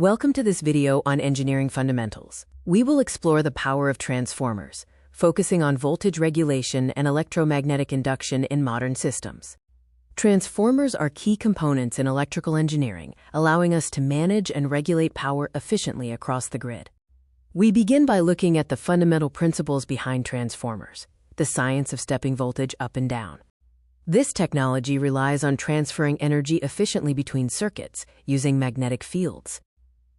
Welcome to this video on engineering fundamentals. We will explore the power of transformers, focusing on voltage regulation and electromagnetic induction in modern systems. Transformers are key components in electrical engineering, allowing us to manage and regulate power efficiently across the grid. We begin by looking at the fundamental principles behind transformers, the science of stepping voltage up and down. This technology relies on transferring energy efficiently between circuits using magnetic fields.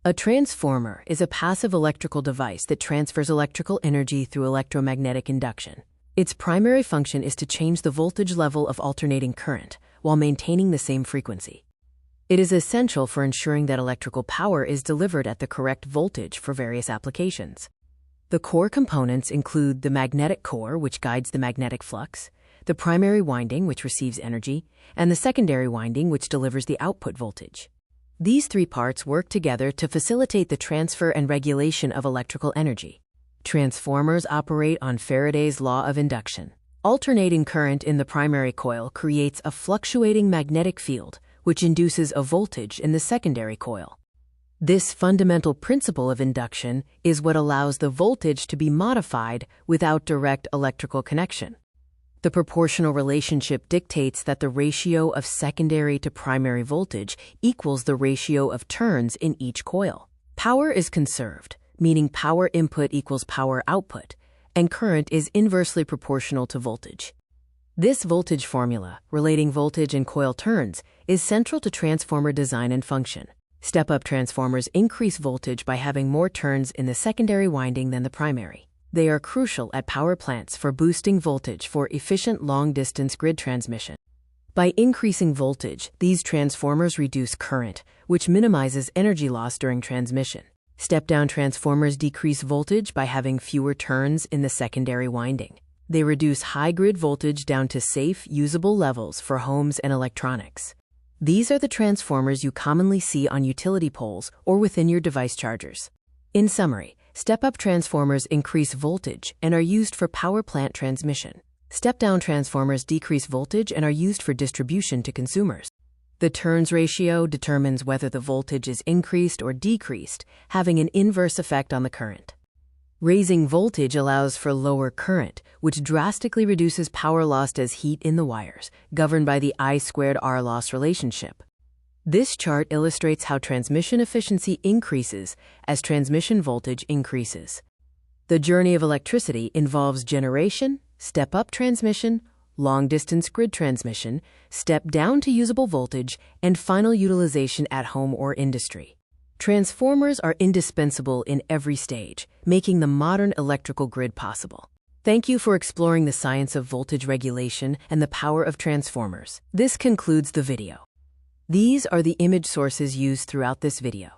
A transformer is a passive electrical device that transfers electrical energy through electromagnetic induction. Its primary function is to change the voltage level of alternating current while maintaining the same frequency. It is essential for ensuring that electrical power is delivered at the correct voltage for various applications. The core components include the magnetic core, which guides the magnetic flux, the primary winding, which receives energy, and the secondary winding, which delivers the output voltage. These three parts work together to facilitate the transfer and regulation of electrical energy. Transformers operate on Faraday's law of induction. Alternating current in the primary coil creates a fluctuating magnetic field, which induces a voltage in the secondary coil. This fundamental principle of induction is what allows the voltage to be modified without direct electrical connection. The proportional relationship dictates that the ratio of secondary to primary voltage equals the ratio of turns in each coil. Power is conserved, meaning power input equals power output, and current is inversely proportional to voltage. This voltage formula, relating voltage and coil turns, is central to transformer design and function. Step-up transformers increase voltage by having more turns in the secondary winding than the primary. They are crucial at power plants for boosting voltage for efficient long-distance grid transmission. By increasing voltage, these transformers reduce current, which minimizes energy loss during transmission. Step-down transformers decrease voltage by having fewer turns in the secondary winding. They reduce high grid voltage down to safe, usable levels for homes and electronics. These are the transformers you commonly see on utility poles or within your device chargers. In summary, step-up transformers increase voltage and are used for power plant transmission. Step-down transformers decrease voltage and are used for distribution to consumers. The turns ratio determines whether the voltage is increased or decreased, having an inverse effect on the current. Raising voltage allows for lower current, which drastically reduces power lost as heat in the wires, governed by the I/R loss relationship. This chart illustrates how transmission efficiency increases as transmission voltage increases. The journey of electricity involves generation, step-up transmission, long-distance grid transmission, step-down to usable voltage, and final utilization at home or industry. Transformers are indispensable in every stage, making the modern electrical grid possible. Thank you for exploring the science of voltage regulation and the power of transformers. This concludes the video. These are the image sources used throughout this video.